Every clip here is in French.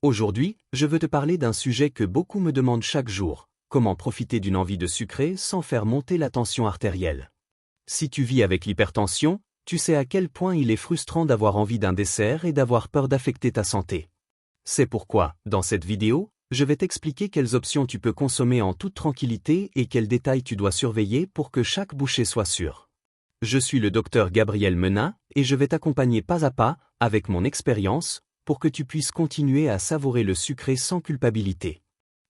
Aujourd'hui, je veux te parler d'un sujet que beaucoup me demandent chaque jour, comment profiter d'une envie de sucré sans faire monter la tension artérielle. Si tu vis avec l'hypertension, tu sais à quel point il est frustrant d'avoir envie d'un dessert et d'avoir peur d'affecter ta santé. C'est pourquoi, dans cette vidéo, je vais t'expliquer quelles options tu peux consommer en toute tranquillité et quels détails tu dois surveiller pour que chaque bouchée soit sûre. Je suis le docteur Gabriel Menat et je vais t'accompagner pas à pas, avec mon expérience, pour que tu puisses continuer à savourer le sucré sans culpabilité.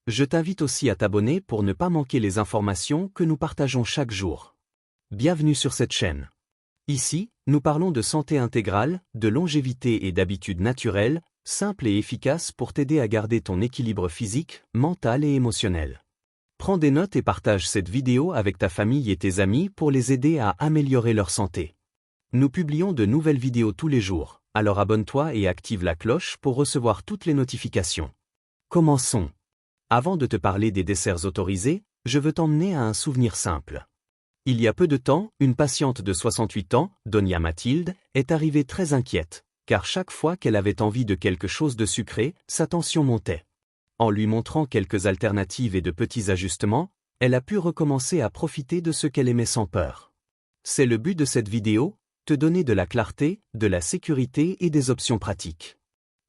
Je t'invite aussi à t'abonner pour ne pas manquer les informations que nous partageons chaque jour. Bienvenue sur cette chaîne. Ici, nous parlons de santé intégrale, de longévité et d'habitudes naturelles, simples et efficaces pour t'aider à garder ton équilibre physique, mental et émotionnel. Prends des notes et partage cette vidéo avec ta famille et tes amis pour les aider à améliorer leur santé. Nous publions de nouvelles vidéos tous les jours, alors abonne-toi et active la cloche pour recevoir toutes les notifications. Commençons. Avant de te parler des desserts autorisés, je veux t'emmener à un souvenir simple. Il y a peu de temps, une patiente de 68 ans, Donia Mathilde, est arrivée très inquiète, car chaque fois qu'elle avait envie de quelque chose de sucré, sa tension montait. En lui montrant quelques alternatives et de petits ajustements, elle a pu recommencer à profiter de ce qu'elle aimait sans peur. C'est le but de cette vidéo, te donner de la clarté, de la sécurité et des options pratiques.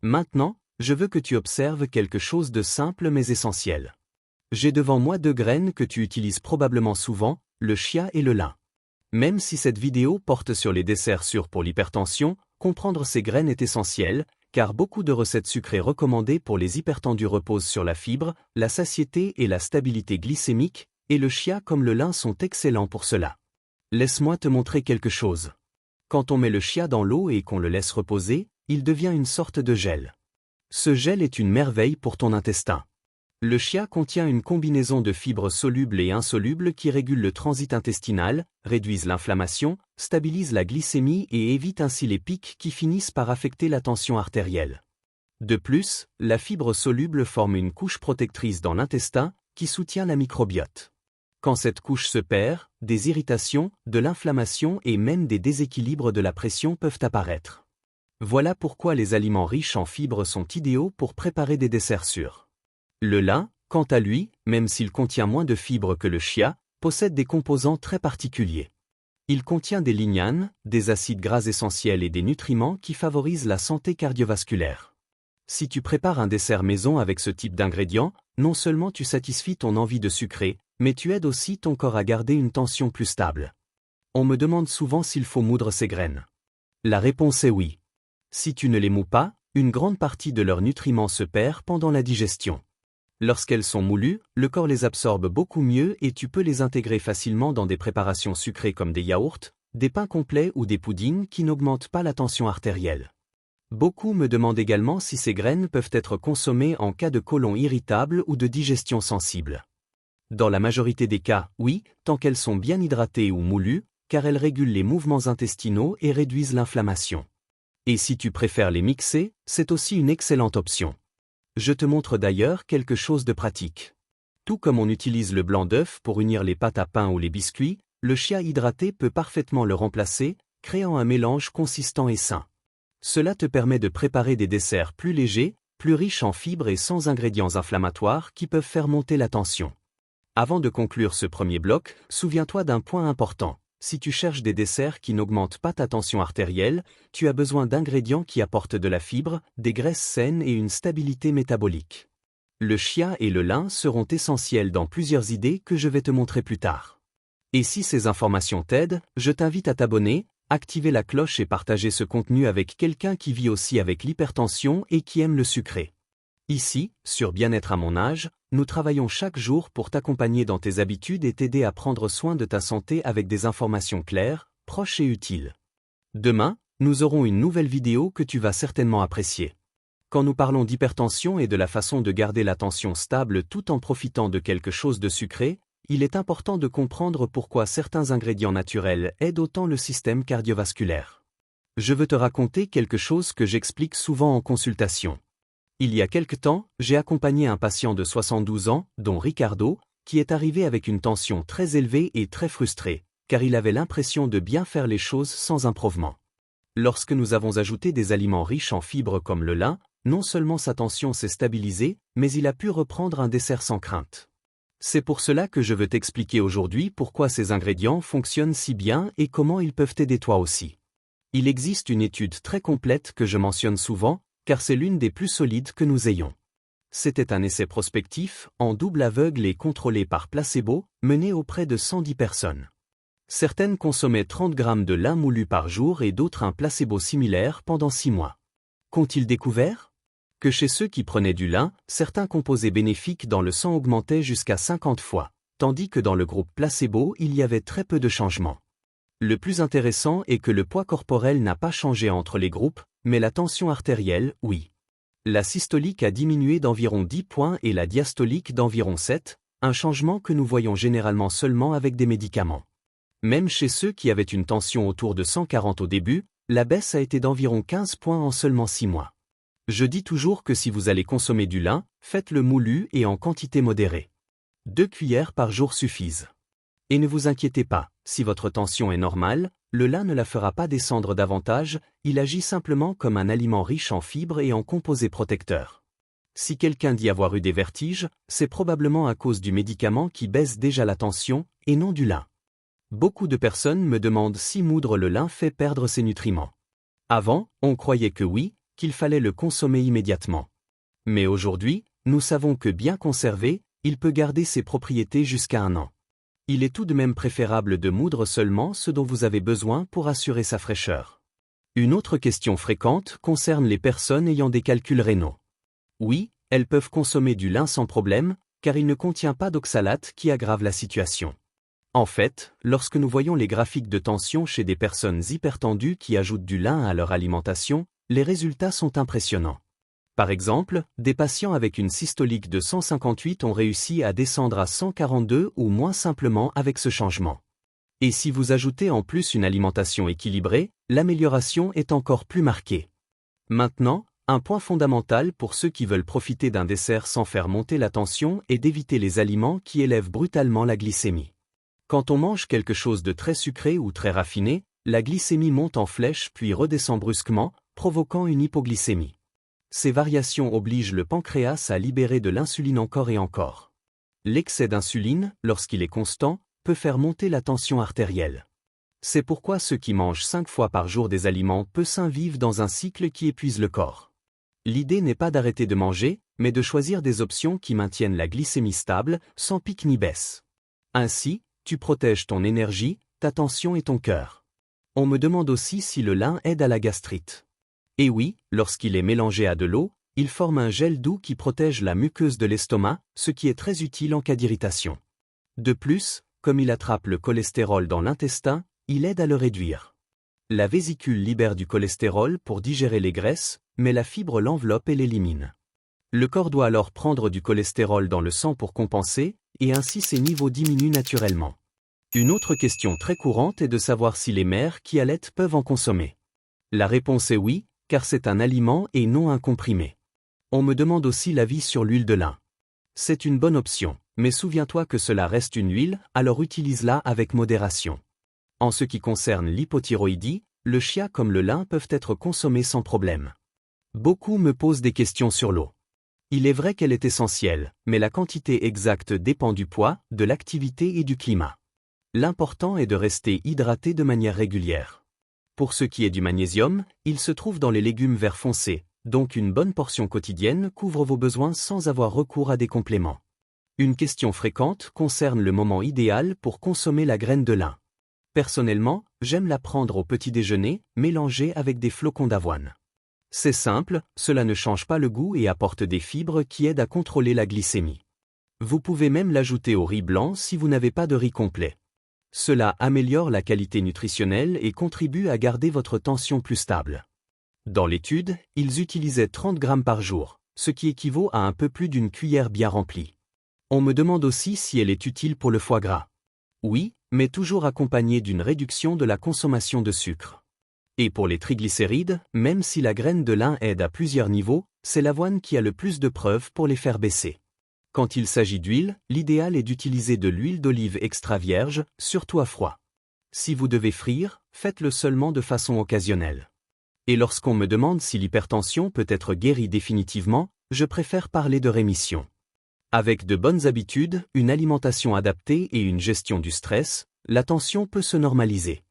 Maintenant, je veux que tu observes quelque chose de simple mais essentiel. J'ai devant moi 2 graines que tu utilises probablement souvent, le chia et le lin. Même si cette vidéo porte sur les desserts sûrs pour l'hypertension, comprendre ces graines est essentiel, car beaucoup de recettes sucrées recommandées pour les hypertendus reposent sur la fibre, la satiété et la stabilité glycémique, et le chia comme le lin sont excellents pour cela. Laisse-moi te montrer quelque chose. Quand on met le chia dans l'eau et qu'on le laisse reposer, il devient une sorte de gel. Ce gel est une merveille pour ton intestin. Le chia contient une combinaison de fibres solubles et insolubles qui régulent le transit intestinal, réduisent l'inflammation, stabilisent la glycémie et évitent ainsi les pics qui finissent par affecter la tension artérielle. De plus, la fibre soluble forme une couche protectrice dans l'intestin qui soutient la microbiote. Quand cette couche se perd, des irritations, de l'inflammation et même des déséquilibres de la pression peuvent apparaître. Voilà pourquoi les aliments riches en fibres sont idéaux pour préparer des desserts sûrs. Le lin, quant à lui, même s'il contient moins de fibres que le chia, possède des composants très particuliers. Il contient des lignanes, des acides gras essentiels et des nutriments qui favorisent la santé cardiovasculaire. Si tu prépares un dessert maison avec ce type d'ingrédients, non seulement tu satisfais ton envie de sucré, mais tu aides aussi ton corps à garder une tension plus stable. On me demande souvent s'il faut moudre ces graines. La réponse est oui. Si tu ne les mous pas, une grande partie de leurs nutriments se perd pendant la digestion. Lorsqu'elles sont moulues, le corps les absorbe beaucoup mieux et tu peux les intégrer facilement dans des préparations sucrées comme des yaourts, des pains complets ou des puddings qui n'augmentent pas la tension artérielle. Beaucoup me demandent également si ces graines peuvent être consommées en cas de côlon irritable ou de digestion sensible. Dans la majorité des cas, oui, tant qu'elles sont bien hydratées ou moulues, car elles régulent les mouvements intestinaux et réduisent l'inflammation. Et si tu préfères les mixer, c'est aussi une excellente option. Je te montre d'ailleurs quelque chose de pratique. Tout comme on utilise le blanc d'œuf pour unir les pâtes à pain ou les biscuits, le chia hydraté peut parfaitement le remplacer, créant un mélange consistant et sain. Cela te permet de préparer des desserts plus légers, plus riches en fibres et sans ingrédients inflammatoires qui peuvent faire monter la tension. Avant de conclure ce premier bloc, souviens-toi d'un point important. Si tu cherches des desserts qui n'augmentent pas ta tension artérielle, tu as besoin d'ingrédients qui apportent de la fibre, des graisses saines et une stabilité métabolique. Le chia et le lin seront essentiels dans plusieurs idées que je vais te montrer plus tard. Et si ces informations t'aident, je t'invite à t'abonner, activer la cloche et partager ce contenu avec quelqu'un qui vit aussi avec l'hypertension et qui aime le sucré. Ici, sur Bien-être à mon âge, nous travaillons chaque jour pour t'accompagner dans tes habitudes et t'aider à prendre soin de ta santé avec des informations claires, proches et utiles. Demain, nous aurons une nouvelle vidéo que tu vas certainement apprécier. Quand nous parlons d'hypertension et de la façon de garder la tension stable tout en profitant de quelque chose de sucré, il est important de comprendre pourquoi certains ingrédients naturels aident autant le système cardiovasculaire. Je veux te raconter quelque chose que j'explique souvent en consultation. Il y a quelque temps, j'ai accompagné un patient de 72 ans, dont Ricardo, qui est arrivé avec une tension très élevée et très frustré, car il avait l'impression de bien faire les choses sans improvement. Lorsque nous avons ajouté des aliments riches en fibres comme le lin, non seulement sa tension s'est stabilisée, mais il a pu reprendre un dessert sans crainte. C'est pour cela que je veux t'expliquer aujourd'hui pourquoi ces ingrédients fonctionnent si bien et comment ils peuvent t'aider toi aussi. Il existe une étude très complète que je mentionne souvent, car c'est l'une des plus solides que nous ayons. C'était un essai prospectif, en double aveugle et contrôlé par placebo, mené auprès de 110 personnes. Certaines consommaient 30 grammes de lin moulu par jour et d'autres un placebo similaire pendant 6 mois. Qu'ont-ils découvert? Que chez ceux qui prenaient du lin, certains composés bénéfiques dans le sang augmentaient jusqu'à 50 fois, tandis que dans le groupe placebo il y avait très peu de changements. Le plus intéressant est que le poids corporel n'a pas changé entre les groupes, mais la tension artérielle, oui. La systolique a diminué d'environ 10 points et la diastolique d'environ 7, un changement que nous voyons généralement seulement avec des médicaments. Même chez ceux qui avaient une tension autour de 140 au début, la baisse a été d'environ 15 points en seulement 6 mois. Je dis toujours que si vous allez consommer du lin, faites-le moulu et en quantité modérée. 2 cuillères par jour suffisent. Et ne vous inquiétez pas, si votre tension est normale, le lin ne la fera pas descendre davantage, il agit simplement comme un aliment riche en fibres et en composés protecteurs. Si quelqu'un dit avoir eu des vertiges, c'est probablement à cause du médicament qui baisse déjà la tension, et non du lin. Beaucoup de personnes me demandent si moudre le lin fait perdre ses nutriments. Avant, on croyait que oui, qu'il fallait le consommer immédiatement. Mais aujourd'hui, nous savons que bien conservé, il peut garder ses propriétés jusqu'à 1 an. Il est tout de même préférable de moudre seulement ce dont vous avez besoin pour assurer sa fraîcheur. Une autre question fréquente concerne les personnes ayant des calculs rénaux. Oui, elles peuvent consommer du lin sans problème, car il ne contient pas d'oxalate qui aggrave la situation. En fait, lorsque nous voyons les graphiques de tension chez des personnes hypertendues qui ajoutent du lin à leur alimentation, les résultats sont impressionnants. Par exemple, des patients avec une systolique de 158 ont réussi à descendre à 142 ou moins simplement avec ce changement. Et si vous ajoutez en plus une alimentation équilibrée, l'amélioration est encore plus marquée. Maintenant, un point fondamental pour ceux qui veulent profiter d'un dessert sans faire monter la tension est d'éviter les aliments qui élèvent brutalement la glycémie. Quand on mange quelque chose de très sucré ou très raffiné, la glycémie monte en flèche puis redescend brusquement, provoquant une hypoglycémie. Ces variations obligent le pancréas à libérer de l'insuline encore et encore. L'excès d'insuline, lorsqu'il est constant, peut faire monter la tension artérielle. C'est pourquoi ceux qui mangent 5 fois par jour des aliments peu sains vivent dans un cycle qui épuise le corps. L'idée n'est pas d'arrêter de manger, mais de choisir des options qui maintiennent la glycémie stable, sans pic ni baisse. Ainsi, tu protèges ton énergie, ta tension et ton cœur. On me demande aussi si le lin aide à la gastrite. Et oui, lorsqu'il est mélangé à de l'eau, il forme un gel doux qui protège la muqueuse de l'estomac, ce qui est très utile en cas d'irritation. De plus, comme il attrape le cholestérol dans l'intestin, il aide à le réduire. La vésicule libère du cholestérol pour digérer les graisses, mais la fibre l'enveloppe et l'élimine. Le corps doit alors prendre du cholestérol dans le sang pour compenser, et ainsi ses niveaux diminuent naturellement. Une autre question très courante est de savoir si les mères qui allaitent peuvent en consommer. La réponse est oui, car c'est un aliment et non un comprimé. On me demande aussi l'avis sur l'huile de lin. C'est une bonne option, mais souviens-toi que cela reste une huile, alors utilise-la avec modération. En ce qui concerne l'hypothyroïdie, le chia comme le lin peuvent être consommés sans problème. Beaucoup me posent des questions sur l'eau. Il est vrai qu'elle est essentielle, mais la quantité exacte dépend du poids, de l'activité et du climat. L'important est de rester hydraté de manière régulière. Pour ce qui est du magnésium, il se trouve dans les légumes vert foncé, donc une bonne portion quotidienne couvre vos besoins sans avoir recours à des compléments. Une question fréquente concerne le moment idéal pour consommer la graine de lin. Personnellement, j'aime la prendre au petit déjeuner, mélangée avec des flocons d'avoine. C'est simple, cela ne change pas le goût et apporte des fibres qui aident à contrôler la glycémie. Vous pouvez même l'ajouter au riz blanc si vous n'avez pas de riz complet. Cela améliore la qualité nutritionnelle et contribue à garder votre tension plus stable. Dans l'étude, ils utilisaient 30 grammes par jour, ce qui équivaut à un peu plus d'une cuillère bien remplie. On me demande aussi si elle est utile pour le foie gras. Oui, mais toujours accompagnée d'une réduction de la consommation de sucre. Et pour les triglycérides, même si la graine de lin aide à plusieurs niveaux, c'est l'avoine qui a le plus de preuves pour les faire baisser. Quand il s'agit d'huile, l'idéal est d'utiliser de l'huile d'olive extra vierge, surtout à froid. Si vous devez frire, faites-le seulement de façon occasionnelle. Et lorsqu'on me demande si l'hypertension peut être guérie définitivement, je préfère parler de rémission. Avec de bonnes habitudes, une alimentation adaptée et une gestion du stress, la tension peut se normaliser.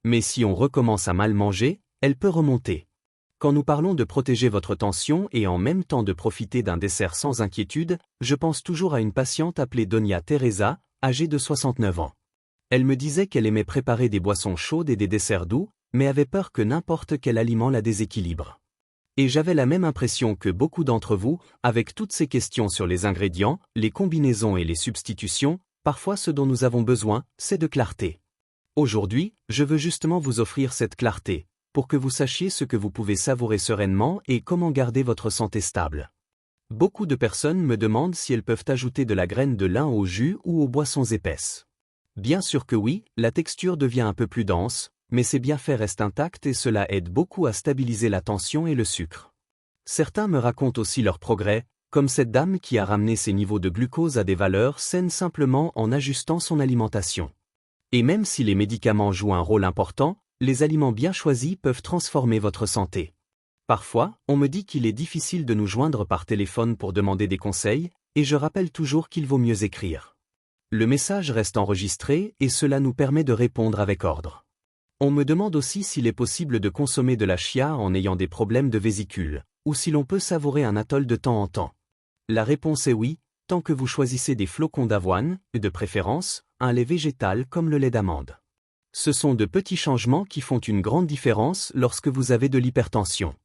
Mais si on recommence à mal manger, elle peut remonter. Quand nous parlons de protéger votre tension et en même temps de profiter d'un dessert sans inquiétude, je pense toujours à une patiente appelée Donia Teresa, âgée de 69 ans. Elle me disait qu'elle aimait préparer des boissons chaudes et des desserts doux, mais avait peur que n'importe quel aliment la déséquilibre. Et j'avais la même impression que beaucoup d'entre vous, avec toutes ces questions sur les ingrédients, les combinaisons et les substitutions, parfois ce dont nous avons besoin, c'est de clarté. Aujourd'hui, je veux justement vous offrir cette clarté, pour que vous sachiez ce que vous pouvez savourer sereinement et comment garder votre santé stable. Beaucoup de personnes me demandent si elles peuvent ajouter de la graine de lin au jus ou aux boissons épaisses. Bien sûr que oui, la texture devient un peu plus dense, mais ses bienfaits restent intacts et cela aide beaucoup à stabiliser la tension et le sucre. Certains me racontent aussi leurs progrès, comme cette dame qui a ramené ses niveaux de glucose à des valeurs saines simplement en ajustant son alimentation. Et même si les médicaments jouent un rôle important, les aliments bien choisis peuvent transformer votre santé. Parfois, on me dit qu'il est difficile de nous joindre par téléphone pour demander des conseils, et je rappelle toujours qu'il vaut mieux écrire. Le message reste enregistré et cela nous permet de répondre avec ordre. On me demande aussi s'il est possible de consommer de la chia en ayant des problèmes de vésicule, ou si l'on peut savourer un atoll de temps en temps. La réponse est oui, tant que vous choisissez des flocons d'avoine, et de préférence, un lait végétal comme le lait d'amande. Ce sont de petits changements qui font une grande différence lorsque vous avez de l'hypertension.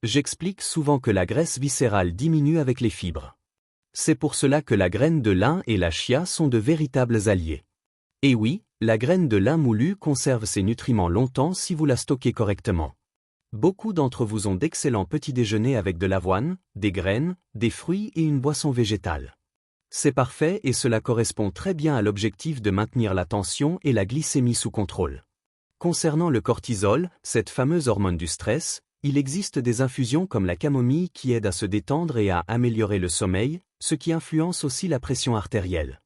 J'explique souvent que la graisse viscérale diminue avec les fibres. C'est pour cela que la graine de lin et la chia sont de véritables alliés. Et oui, la graine de lin moulu conserve ses nutriments longtemps si vous la stockez correctement. Beaucoup d'entre vous ont d'excellents petits déjeuners avec de l'avoine, des graines, des fruits et une boisson végétale. C'est parfait et cela correspond très bien à l'objectif de maintenir la tension et la glycémie sous contrôle. Concernant le cortisol, cette fameuse hormone du stress, il existe des infusions comme la camomille qui aident à se détendre et à améliorer le sommeil, ce qui influence aussi la pression artérielle.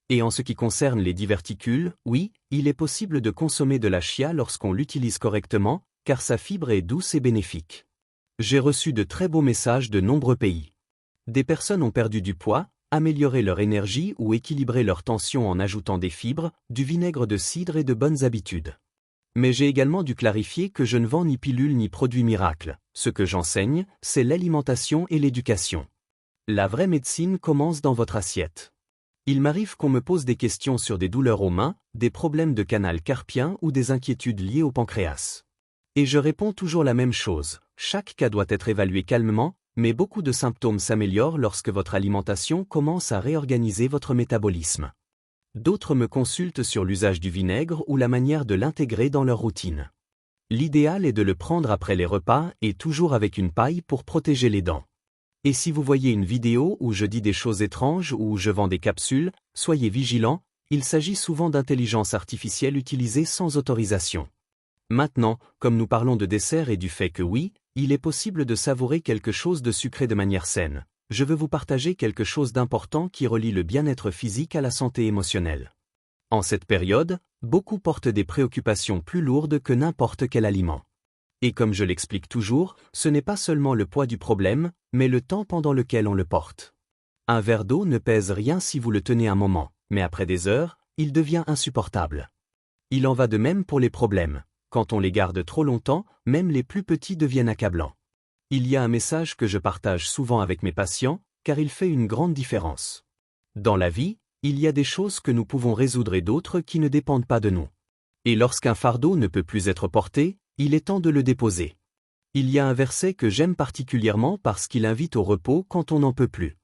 Et en ce qui concerne les diverticules, oui, il est possible de consommer de la chia lorsqu'on l'utilise correctement, car sa fibre est douce et bénéfique. J'ai reçu de très beaux messages de nombreux pays. Des personnes ont perdu du poids, amélioré leur énergie ou équilibré leur tension en ajoutant des fibres, du vinaigre de cidre et de bonnes habitudes. Mais j'ai également dû clarifier que je ne vends ni pilules ni produits miracles. Ce que j'enseigne, c'est l'alimentation et l'éducation. La vraie médecine commence dans votre assiette. Il m'arrive qu'on me pose des questions sur des douleurs aux mains, des problèmes de canal carpien ou des inquiétudes liées au pancréas. Et je réponds toujours la même chose, chaque cas doit être évalué calmement, mais beaucoup de symptômes s'améliorent lorsque votre alimentation commence à réorganiser votre métabolisme. D'autres me consultent sur l'usage du vinaigre ou la manière de l'intégrer dans leur routine. L'idéal est de le prendre après les repas et toujours avec une paille pour protéger les dents. Et si vous voyez une vidéo où je dis des choses étranges ou où je vends des capsules, soyez vigilants, il s'agit souvent d'intelligence artificielle utilisée sans autorisation. Maintenant, comme nous parlons de dessert et du fait que oui, il est possible de savourer quelque chose de sucré de manière saine, je veux vous partager quelque chose d'important qui relie le bien-être physique à la santé émotionnelle. En cette période, beaucoup portent des préoccupations plus lourdes que n'importe quel aliment. Et comme je l'explique toujours, ce n'est pas seulement le poids du problème, mais le temps pendant lequel on le porte. Un verre d'eau ne pèse rien si vous le tenez un moment, mais après des heures, il devient insupportable. Il en va de même pour les problèmes. Quand on les garde trop longtemps, même les plus petits deviennent accablants. Il y a un message que je partage souvent avec mes patients, car il fait une grande différence. Dans la vie, il y a des choses que nous pouvons résoudre et d'autres qui ne dépendent pas de nous. Et lorsqu'un fardeau ne peut plus être porté, il est temps de le déposer. Il y a un verset que j'aime particulièrement parce qu'il invite au repos quand on n'en peut plus.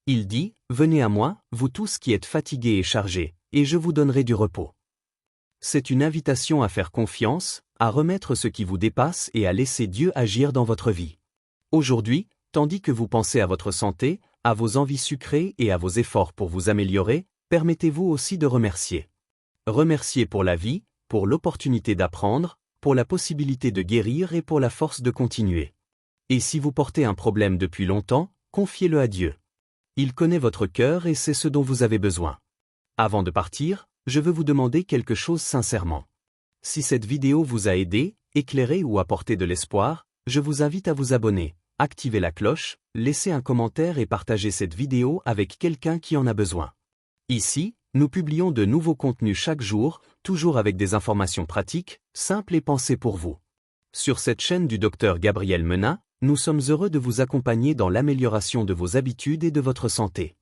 Il dit, « Venez à moi, vous tous qui êtes fatigués et chargés, et je vous donnerai du repos. » C'est une invitation à faire confiance, à remettre ce qui vous dépasse et à laisser Dieu agir dans votre vie. Aujourd'hui, tandis que vous pensez à votre santé, à vos envies sucrées et à vos efforts pour vous améliorer, permettez-vous aussi de remercier. Remercier pour la vie, pour l'opportunité d'apprendre, pour la possibilité de guérir et pour la force de continuer. Et si vous portez un problème depuis longtemps, confiez-le à Dieu. Il connaît votre cœur et c'est ce dont vous avez besoin. Avant de partir, je veux vous demander quelque chose sincèrement. Si cette vidéo vous a aidé, éclairé ou apporté de l'espoir, Je vous invite à vous abonner, activer la cloche, laisser un commentaire et partager cette vidéo avec quelqu'un qui en a besoin. Ici, nous publions de nouveaux contenus chaque jour, toujours avec des informations pratiques, simples et pensées pour vous. Sur cette chaîne du Dr Gabriel Menat, nous sommes heureux de vous accompagner dans l'amélioration de vos habitudes et de votre santé.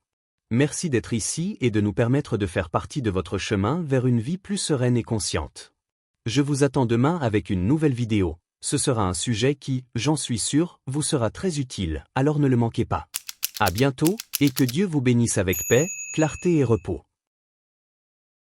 Merci d'être ici et de nous permettre de faire partie de votre chemin vers une vie plus sereine et consciente. Je vous attends demain avec une nouvelle vidéo. Ce sera un sujet qui, j'en suis sûr, vous sera très utile, alors ne le manquez pas. À bientôt, et que Dieu vous bénisse avec paix, clarté et repos.